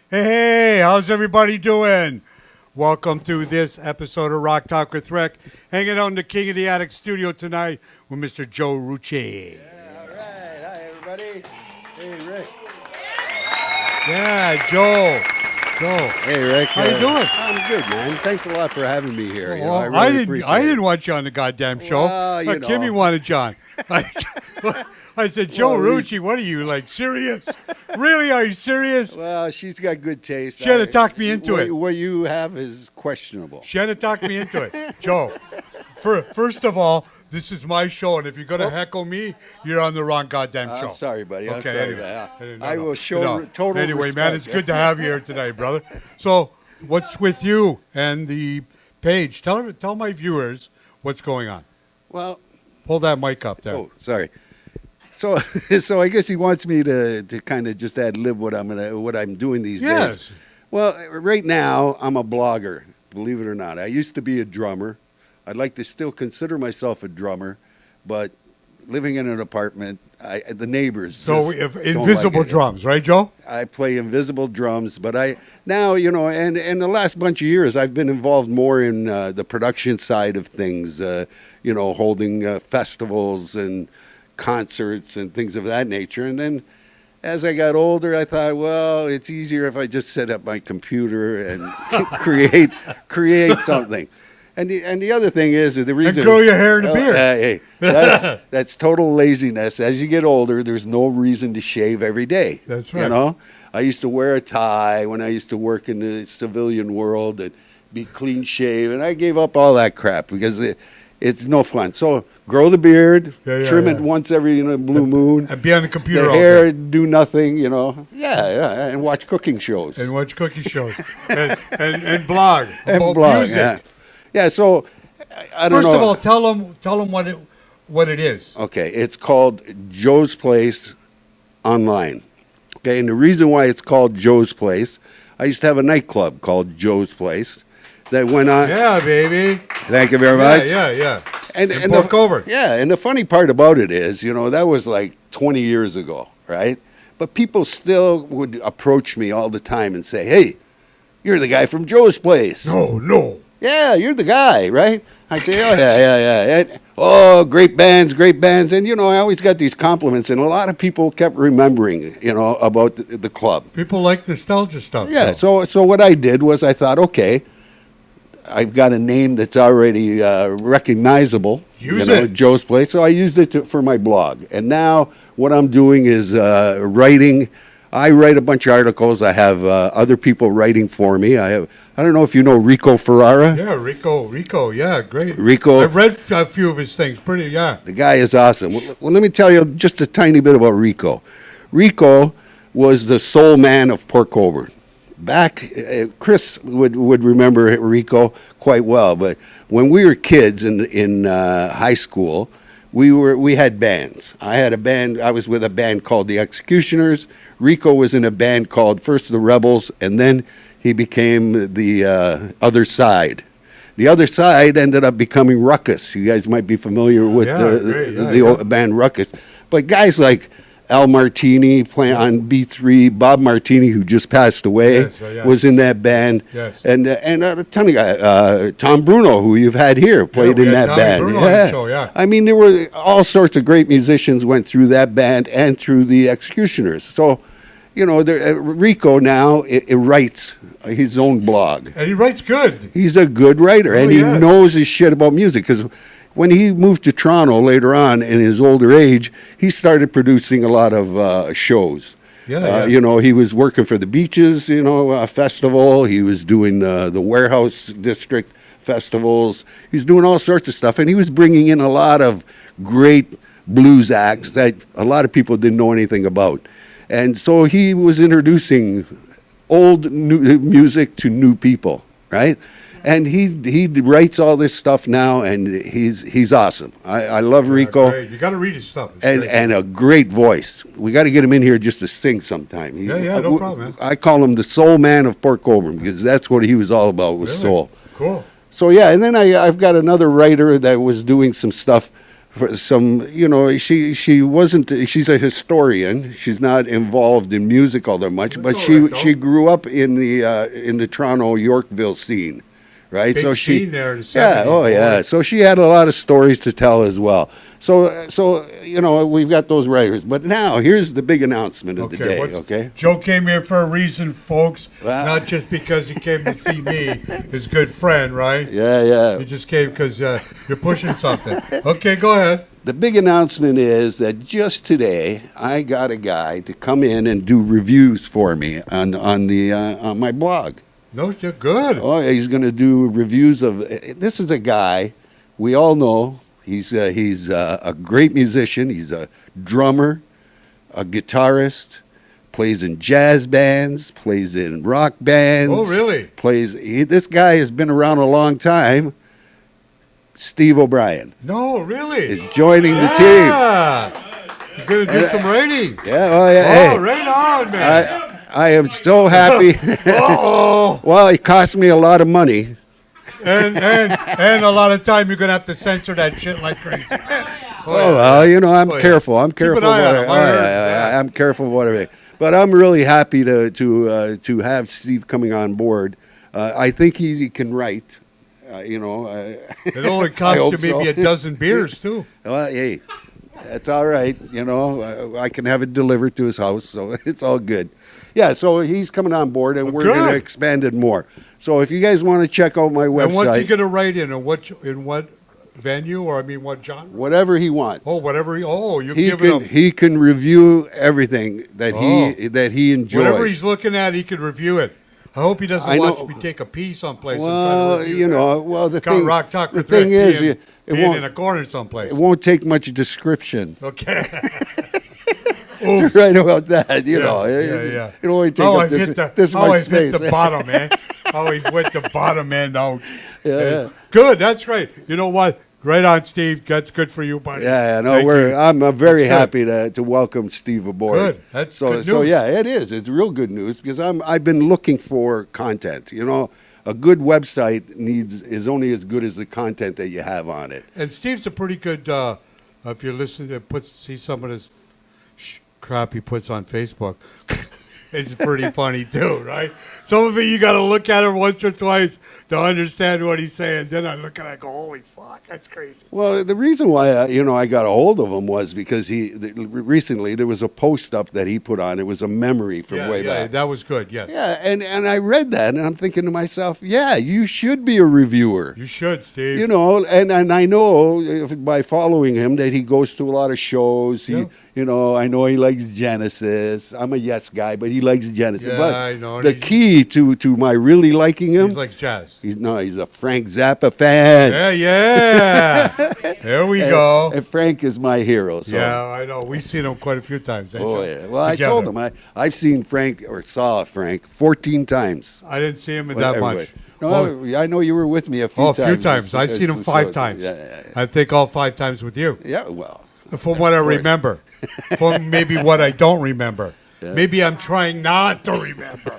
Hey, how's everybody doing? Welcome to this episode of Rock Talk with Rick. Hanging out in the King of the Attic studio tonight with Mr. Joe Ruicci. Yeah, all right. Hi, everybody. Hey, Rick. Yeah, Joe. Joe, Hey, Rick. how you doing? I'm good, man. Thanks a lot for having me here. Well, I I really didn't. appreciate I it. didn't want you on the goddamn show. Well, you know. Kimmy wanted you on. I said, Joe Well, Ruicci, what are you, like, serious? Really? Are you serious? Well, she's got good taste. She had to talk me into it. What you have is questionable. She had to talk me into it. Joe, first of all, this is my show, and if you're going to heckle me, you're on the wrong goddamn show. I'm sorry, buddy. I'm Okay, sorry. anyway. I will show total Anyway, man, respect. it's good to have you here tonight, brother. So, what's with you and the page? Tell my viewers what's going on. Well, Pull that mic up there. oh, sorry. So, so I guess he wants me to kind of just ad lib what I'm doing these days. Yes. Well, right now I'm a blogger, believe it or not. I used to be a drummer. I'd like to still consider myself a drummer, but living in an apartment, the neighbors. So, just don't invisible like it. drums, right, Joe? I play invisible drums, but now, and the last bunch of years I've been involved more in the production side of things, holding festivals and concerts and things of that nature. And then as I got older, I thought, well, it's easier if I just set up my computer and create something. And the other thing is the reason. And grow your hair and a beard. Hey, that's total laziness. As you get older, there's no reason to shave every day. That's right. You know, I used to wear a tie when I used to work in the civilian world and be clean shaven. I gave up all that crap because it's no fun. So grow the beard, trim it once every blue moon. And be on the computer The all hair, day. do nothing. And watch cooking shows. And watch cookie shows. and blog And about blog, music. Yeah, so I don't First know. of all, tell them what it is. Okay, it's called Joe's Place online. Okay, and the reason why it's called Joe's Place, I used to have a nightclub called Joe's Place that went on. Yeah, baby. Thank you very much. Yeah. And Port Colborne. Yeah, and the funny part about it is, that was like 20 years ago, right? But people still would approach me all the time and say, "Hey, you're the guy from Joe's Place." No. Yeah, you're the guy, right? I say, oh, yeah. And, oh, great bands. And, I always got these compliments, and a lot of people kept remembering, about the club. People like nostalgia stuff. Yeah, though. so what I did was I thought, okay, I've got a name that's already recognizable. Use it. Joe's Place. So I used it for my blog. And now what I'm doing is writing. I write a bunch of articles. I have other people writing for me. I don't know if you know Rico Ferrara. Yeah, Rico. Yeah, great. Rico. I've read a few of his things. Pretty, yeah. The guy is awesome. Well, let me tell you just a tiny bit about Rico. Rico was the soul man of Port Colborne. Back, Chris would remember Rico quite well. But when we were kids in high school, we had bands. I had a band. I was with a band called the Executioners. Rico was in a band called first the Rebels, and then he became the Other Side. The Other Side ended up becoming Ruckus. You guys might be familiar with the old band Ruckus. But guys like Al Martini playing on B3, Bob Martini, who just passed away, was in that band. Yes. And a ton of guys. Tom Bruno, who you've had here, played in that Tommy band. Bruno on the show, yeah. I mean, there were all sorts of great musicians went through that band and through the Executioners. So, Rico now it writes his own blog. And he writes good. He's a good writer, and he yes. knows his shit about music. Because when he moved to Toronto later on in his older age, he started producing a lot of shows. Yeah. He was working for the Beaches, festival. He was doing the Warehouse District festivals. He's doing all sorts of stuff, and he was bringing in a lot of great blues acts that a lot of people didn't know anything about. And so he was introducing old new music to new people, right? And he writes all this stuff now, and he's awesome. I love Rico. Great. You got to read his stuff. It's and great. and a great voice. We got to get him in here just to sing sometime. No problem, man. I call him the soul man of Port Colborne because that's what he was all about, was Really? soul. Cool. So yeah, and then I've got another writer that was doing some stuff for some, she wasn't. She's a historian. She's not involved in music all that much, That's but all she right, though. she grew up in the Toronto Yorkville scene, right? Big so she, scene there in the 70s, yeah, oh yeah. boy. So she had a lot of stories to tell as well. So we've got those writers. But now here's the big announcement of the day. Okay. Joe came here for a reason, folks. Well- Not just because he came to see me, his good friend, right? Yeah, yeah. You just came because you're pushing something. Okay, go ahead. The big announcement is that just today I got a guy to come in and do reviews for me on my blog. No, you're good. Oh, he's going to do reviews of. This is a guy we all know. He's a great musician. He's a drummer, a guitarist, plays in jazz bands, plays in rock bands. Oh, really? This guy has been around a long time. Steve O'Brien No, really? is joining the team. Yeah. You're going to do some writing. Yeah, oh yeah. Oh, Hey, right on, man. I am so happy. Uh-oh. Well, it cost me a lot of money. And a lot of time you're going to have to censor that shit like crazy. Oh, well, I'm Oh, yeah. careful. I'm Keep an careful. eye on What him. I, I oh, heard yeah, I'm careful what I. But I'm really happy to have Steve coming on board. I think he can write. It only I costs hope you maybe so. a dozen beers, too. Well, hey, that's all right. I can have it delivered to his house, so it's all good. Yeah, so he's coming on board, and Well, we're going to good. expand it more. So if you guys want to check out my And what's he website, going to write in? And in what venue? Or, what genre? whatever he wants. Oh, whatever you're he giving him. he can review everything that Oh. he enjoys. Whatever he's looking at, he can review it. I hope he doesn't I know- watch me take a pee someplace. Well, and try to review that. the Got thing, Rock Talk the with thing Rick is, being, it being in won't a corner someplace. it won't take much description Okay. Oops. right about that. Yeah. It only takes Oh, up I've hit this the, much I've space. hit the bottom, man. Oh, he went the bottom end out. Yeah. Good. That's great. You know what? Right on, Steve. That's good for you, buddy. Yeah, no, Thank you. I'm very That's good. happy to welcome Steve aboard. Good. That's so good so news. yeah, it is. It's real good news because I've been looking for content. A good website is only as good as the content that you have on it. And Steve's a pretty good. If you listen to see some of this crap he puts on Facebook, it's pretty funny too, right? Some of it you got to look at it once or twice to understand what he's saying. Then I look at it, I go, "Holy fuck, that's crazy." Well, the reason why I got a hold of him was because recently there was a post up that he put on. It was a memory from way back. that was good. Yes. Yeah, and I read that and I'm thinking to myself, yeah, you should be a reviewer. You should, Steve. And I know by following him that he goes to a lot of shows. Yeah. I know he likes Genesis. I'm a Yes guy, but he likes Genesis. Yeah, but I know. the key to my really liking him, He likes jazz. he's a Frank Zappa fan. Yeah. There we go. And Frank is my hero. So. Yeah, I know. We've seen him quite a few times. Oh yeah. Well, I told him I've seen Frank or saw Frank 14 times. I didn't see him in With that everybody. much. No, Oh, I know you were with me a few times. a few times. I've It's- seen him it's 5 so- times. Yeah. I think all 5 times with you. Yeah, well. From what I course. remember. From maybe what I don't remember. Yeah. Maybe I'm trying not to remember.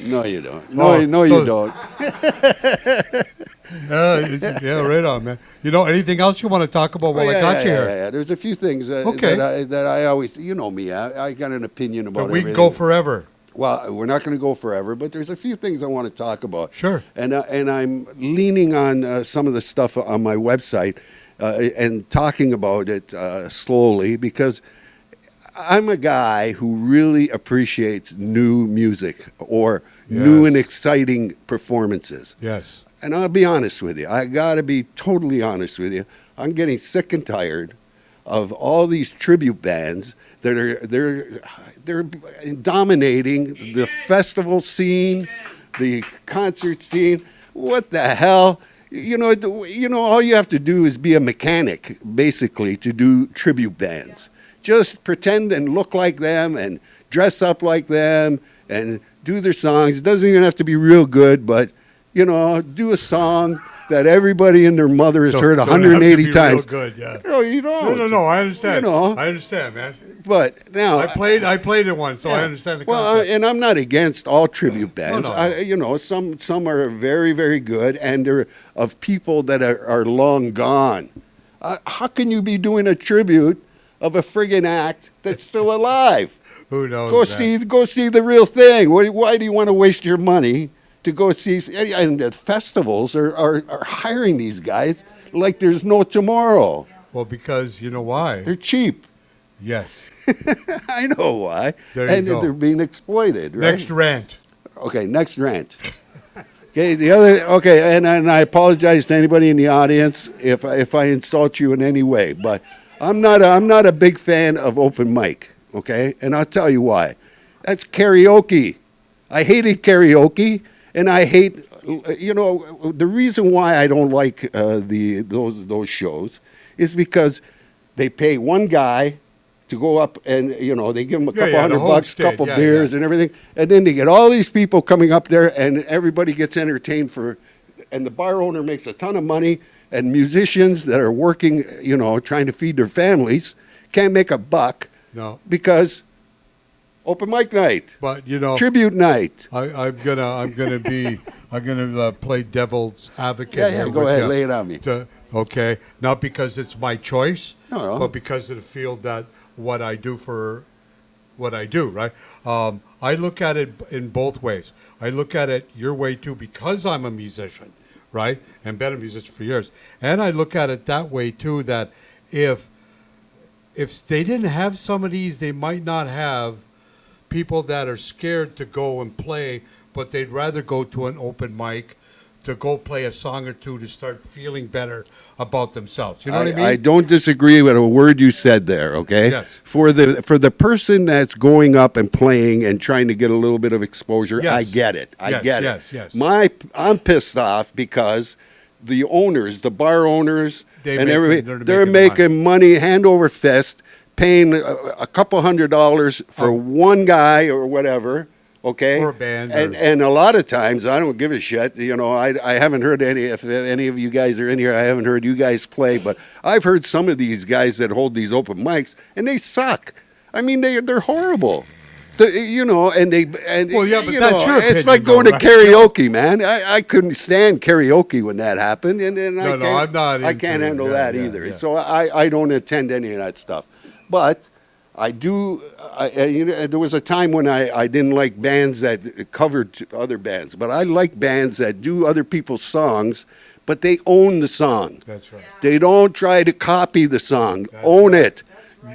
No, you don't. Oh, No, so- you don't. Yeah, right on, man. Anything else you want to talk about while I got you here? Yeah. There's a few things Okay. that I always, me, I got an opinion about But we everything. can go forever. Well, we're not going to go forever, but there's a few things I want to talk about. Sure. And I'm leaning on some of the stuff on my website and talking about it slowly because I'm a guy who really appreciates new music or new and Yes. exciting performances. Yes. And I'll be honest with you. I got to be totally honest with you. I'm getting sick and tired of all these tribute bands that they're dominating the festival scene, the concert scene. What the hell? All you have to do is be a mechanic, basically, to do tribute bands. Just pretend and look like them and dress up like them and do their songs. It doesn't even have to be real good, but, do a song that everybody and their mother has heard Don't have to 180 be times. Real good, yeah. No, you don't. No, I understand. You know. I understand, man. But now I played it once, so I yeah. understand the Well, concept. and I'm not against all tribute bands. no. You know, some are very, very good, and they're of people that are long gone. How can you be doing a tribute of a friggin' act that's still alive? Who knows? Go see the real thing. Why do you want to waste your money to go see? And the festivals are hiring these guys like there's no tomorrow. Well, because you know why? They're cheap. Yes. I know why. There you And go. they're being exploited. Right? Next rant. Okay, next rant. Okay, the other. Okay, and I apologize to anybody in the audience if I insult you in any way, but I'm not a big fan of open mic. Okay, and I'll tell you why. That's karaoke. I hated karaoke, and I hate. You know, the reason why I don't like those shows is because they pay one guy to go up and, you know, they give him a couple the $100, homestead, couple beers and everything, and then they get all these people coming up there, and everybody gets entertained and the bar owner makes a ton of money, and musicians that are working, you know, trying to feed their families can't make a buck No. because open mic night, But you know, tribute night. I'm gonna play devil's advocate. Yeah, here go with ahead, you lay it on me. Okay, not because it's my choice, No. but because of the field that what I do for what I do. Right. I look at it in both ways. I look at it your way too because I'm a musician, right, and been a musician for years, and I look at it that way too. That if they didn't have some of these, they might not have people that are scared to go and play, but they'd rather go to an open mic to go play a song or two to start feeling better about themselves. You know what I mean? I don't disagree with a word you said there. Okay. Yes. For the person that's going up and playing and trying to get a little bit of exposure, Yes. I get it. I Yes, get yes, it. yes. I'm pissed off because the owners, the bar owners, everybody, they're they're making making money hand over fist, paying a couple $100 for Oh. one guy or whatever. Okay, Or a band and a lot of times I don't give a shit. You know, I haven't heard if any of you guys are in here. I haven't heard you guys play, but I've heard some of these guys that hold these open mics, and they suck. I mean, they're horrible. You know, and Well, yeah, but you that's know, your it's opinion, like going though, to right? karaoke, man. I couldn't stand karaoke when that happened, and No, I'm not I can't into it. handle Yeah, that yeah, either. yeah. So I don't attend any of that stuff, but. I do. You know, there was a time when I didn't like bands that covered other bands, but I like bands that do other people's songs, but they own the song. That's right. They don't try to copy the song. That's Own right. it.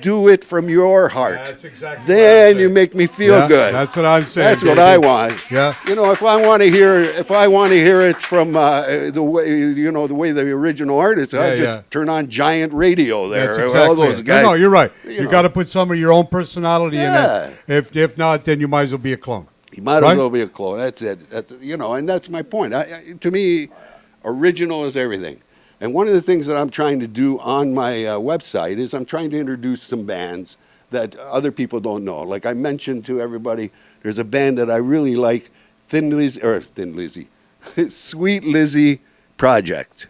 Do it from your heart. That's exactly what I'm Then you saying. make me feel Yeah, good. That's what I'm saying. That's what baby. I want. Yeah. You know, if I want to hear it from the way the way the original artist, I Yeah, just yeah. turn on giant radio there. That's All exactly those it. guys. No, you're right. you You know. got to put some of your own personality Yeah. in it. If not, then you might as well be a clone. You might Right? as well be a clone. That's it. And that's my point. To me, original is everything. And one of the things that I'm trying to do on my website is I'm trying to introduce some bands that other people don't know. Like I mentioned to everybody, there's a band that I really like, Thin Lizzy, Sweet Lizzy Project.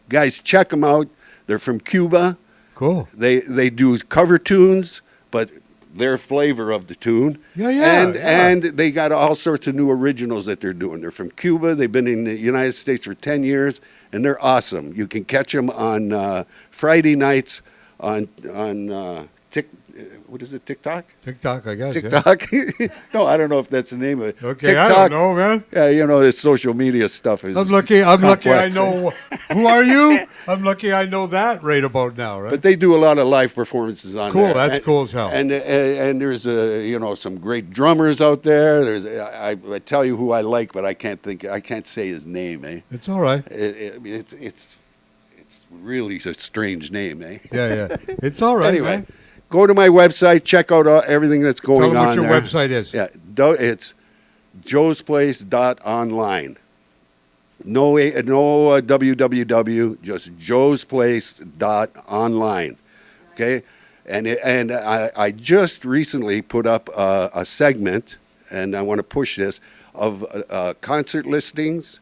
Guys, check them out. They're from Cuba. Cool. They do cover tunes, but their flavor of the tune. Yeah. And they got all sorts of new originals that they're doing. They're from Cuba. They've been in the United States for 10 years, and they're awesome. You can catch them on Friday nights on what is it, TikTok? TikTok, I guess. TikTok? No, I don't know if that's the name of it. Yeah. Okay, TikTok, I don't know, man. Yeah, you know, the social media stuff is I'm lucky. I complex. know. Who are you? I'm lucky. I know that right about now, right? But they do a lot of live performances on Cool, there. that's And- cool as hell. And there's some great drummers out there. I tell you who I like, but I can't say his name. It's all right. It's really a strange name. Yeah. It's all right. Anyway, man. go to my website, check out everything that's Tell going them on what your there. website is. Yeah, it's joesplace.online. No www, just joesplace.online. Okay, and I just recently put up a segment, and I want to push this, of concert listings,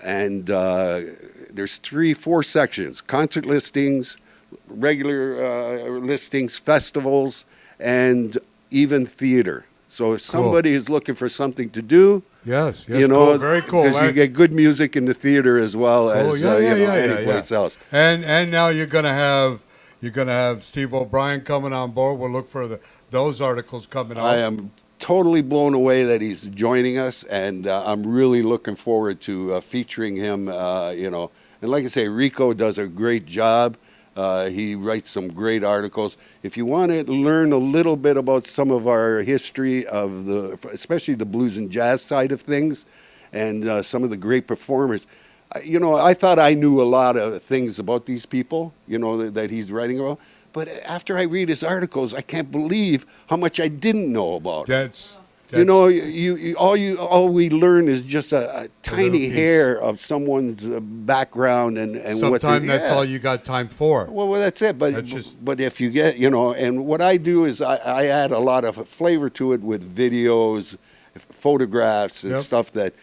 and there's 4 sections: concert listings, regular listings, festivals, and even theater. So if Cool. somebody is looking for something to do, Yes, yes, you know, cool. Very cool. because you get good music in the theater as well Oh as yeah, yeah, you know, yeah, yeah, any place else. And now you're gonna have Steve O'Brien coming on board. We'll look for those articles coming out. I am totally blown away that he's joining us, and I'm really looking forward to featuring him. You know, and like I say, Rico does a great job. He writes some great articles. If you want to learn a little bit about some of our history of especially the blues and jazz side of things, and some of the great performers, you know, I thought I knew a lot of things about these people, you know, that he's writing about. But after I read his articles, I can't believe how much I didn't know about him. That's You know, all we learn is just a little tiny piece. hair of someone's background and what. sometimes that's yeah. all you got time for. Well, that's it. But That's just- but if you get, you know, and what I do is I add a lot of flavor to it with videos, photographs, and Yep. stuff that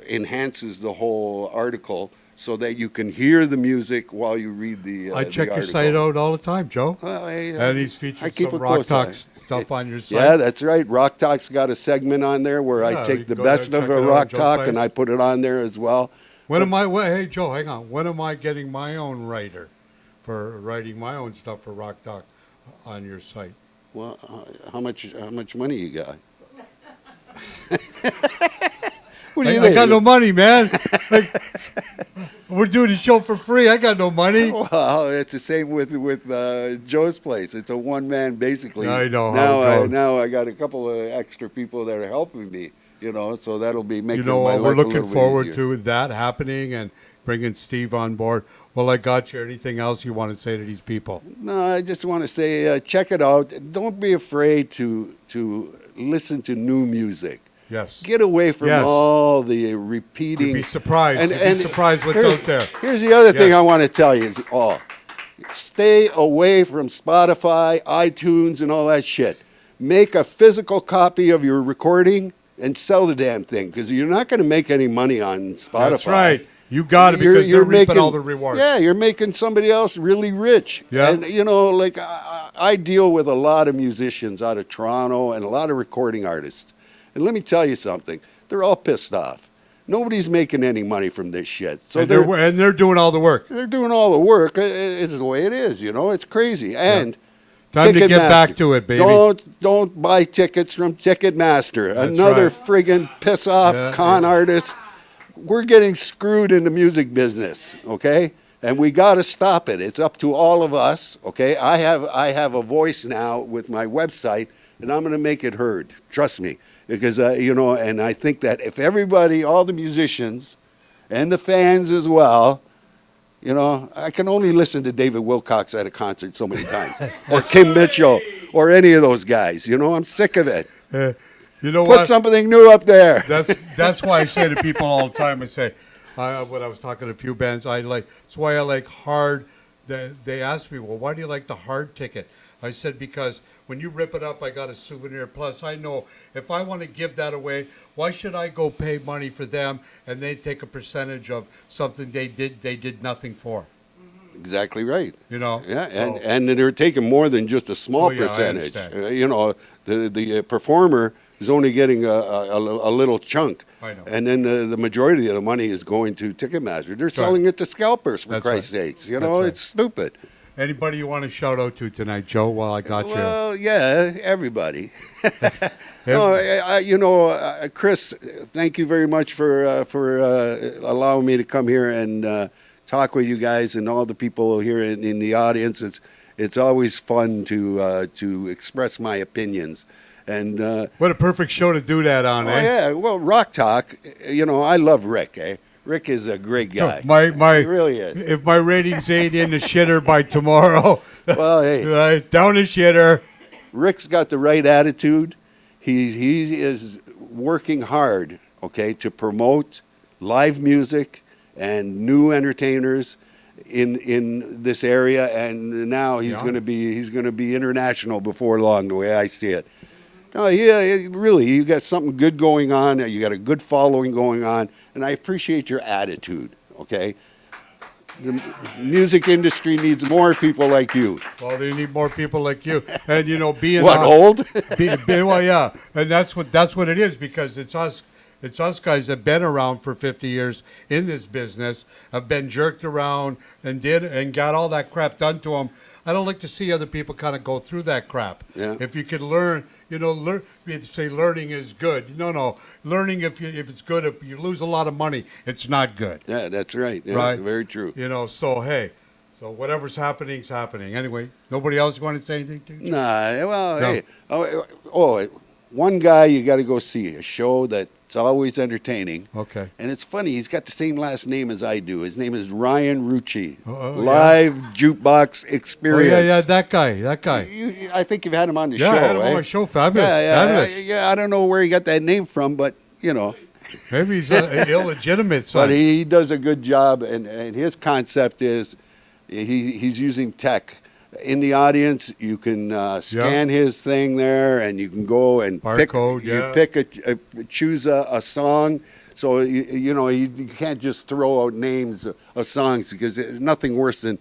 enhances the whole article, so that you can hear the music while you read the. I the check your article. site out all the time, Joe. Well, And he's I featured keep some a Rock close Talk eye. stuff on your site. Yeah, that's right. Rock Talk's got a segment on there where Yeah, I you take can the go there best and of check a it out Rock on Joe's Talk place. and I put it on there as well. Hey Joe, hang on. When am I getting my own writer for writing my own stuff for Rock Talk on your site? Well, how much money you got? What do you I think? got no money, man. Like, we're doing the show for free. I got no money. Well, it's the same with Joe's place. It's a one man basically. I know how Now it goes. now I got a couple of extra people that are helping me. You know, so that'll be making You know my what? We're life a looking little bit forward easier. to that happening and bringing Steve on board. Well, I got you. Anything else you want to say to these people? No, I just want to say, check it out. Don't be afraid to listen to new music. Yes. Get away from Yes. all the repeating. You'd be surprised. You'd be surprised what's here's- out there. Here's the other thing Yes. I want to tell you is, stay away from Spotify, iTunes, and all that shit. Make a physical copy of your recording and sell the damn thing, because you're not going to make any money on Spotify. That's right. You got it, because they're reaping all the rewards. Yeah, you're making somebody else really rich. Yeah. And, you know, like I deal with a lot of musicians out of Toronto and a lot of recording artists. And let me tell you something. They're all pissed off. Nobody's making any money from this shit. So and they're doing all the work. they're doing all the work. It's the way it is, you know. It's crazy. And Time to get Ticketmaster. back to it, baby. Don't buy tickets from Ticketmaster. That's Another right. friggin' piss off Yeah, con yeah. artist. We're getting screwed in the music business, okay? And we got to stop it. It's up to all of us, okay? I have a voice now with my website, and I'm going to make it heard. Trust me, because you know, and I think that if everybody, all the musicians, and the fans as well, you know, I can only listen to David Wilcox at a concert so many times, or Kim Mitchell, or any of those guys. You know, I'm sick of it. You know Put what? something new up there. That's why I say to people all the time. I say, when I was talking to a few bands, that's why I like hard. They asked me, well, why do you like the hard ticket? I said, because when you rip it up, I got a souvenir. Plus, I know if I want to give that away, why should I go pay money for them and they take a percentage of something they did nothing for? Exactly right. You know? Yeah, So- and they're taking more than just a small Oh, yeah, I percentage. understand. You know, the performer is only getting a little chunk. I know. And then the majority of the money is going to Ticketmaster. They're selling it to scalpers, for That's Christ's right. sakes. You That's know, right. it's stupid. Anybody you want to shout out to tonight, Joe, while I got you? Well, yeah, everybody. No, you know, Chris, thank you very much for allowing me to come here and talk with you guys and all the people here in the audience. It's always fun to express my opinions. And What a perfect show to do that on, oh eh? yeah, well, Rock Talk. You know, I love Rick. Rick is a great guy. My He really is. If my ratings ain't in the shitter by tomorrow, Well, hey, right, down the shitter. Rick's got the right attitude. He is working hard, okay, to promote live music and new entertainers in this area. And now he's Yeah. going to be international before long, the way I see it. No, yeah, really, you got something good going on. You got a good following going on, and I appreciate your attitude. Okay, The music industry needs more people like you. Well, they need more people like you, and being What, old? well, yeah, and that's what it is, because it's us. It's us guys that have been around for 50 years in this business, have been jerked around and got all that crap done to them. I don't like to see other people kind of go through that crap. Yeah. If you could learn, we say learning is good. No, learning if it's good, if you lose a lot of money, it's not good. Yeah, that's right. Yeah, Right. Very true. So hey, so whatever's happening is happening. Anyway, nobody else want to say anything to you? Nah, well, No. hey. One guy you got to go see, a show that's always entertaining. Okay. And it's funny, he's got the same last name as I do. His name is Ryan Ruicci. Oh, Live Jukebox Experience. Oh yeah, that guy. I think you've had him on the Yeah, show. I had him on eh? my show. Fabulous. Yeah, Fabulous. I don't know where he got that name from, but Maybe he's an illegitimate son. but he does a good job, and his concept is he's using tech. In the audience, you can scan his thing there, and you can go and Barcode, choose a song. So you can't just throw out names of songs, because there's nothing worse than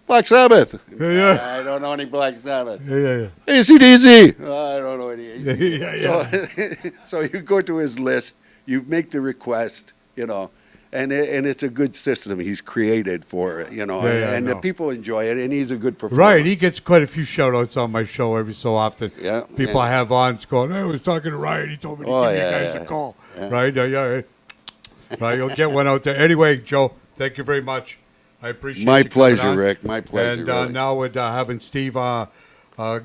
Black Sabbath. Yeah. I don't know any Black Sabbath. Yeah. AC/DC. I don't know any AC/DC. Yeah. So you go to his list, you make the request, and it's a good system he's created for it, and the people enjoy it, and he's a good performer. Right. He gets quite a few shout-outs on my show every so often. Yeah. People I have on going, hey, I was talking to Ryan. He told me to give you guys a call. Yeah. Right? Yeah. Right. You'll get one out there. Anyway, Joe, thank you very much. I appreciate My you coming pleasure, on. Rick. My pleasure. And really. now with having Steve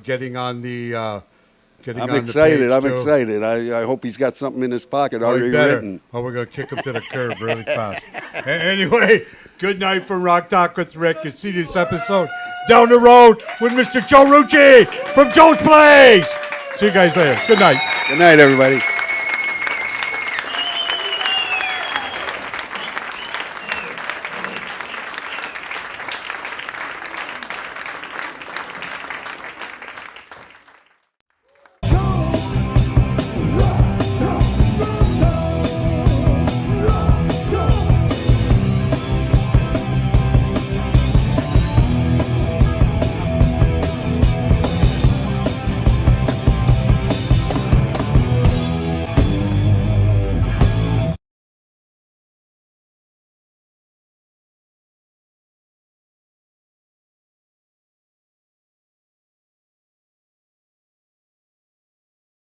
getting on the I'm excited. I'm too. excited. I hope he's got something in his pocket Oh, already you better. written. Oh, we're going to kick him to the curb really fast. Anyway, good night from Rock Talk with Rick. You see this episode down the road with Mr. Joe Ruicci from Joe's Place. See you guys later. Good night. Good night, everybody.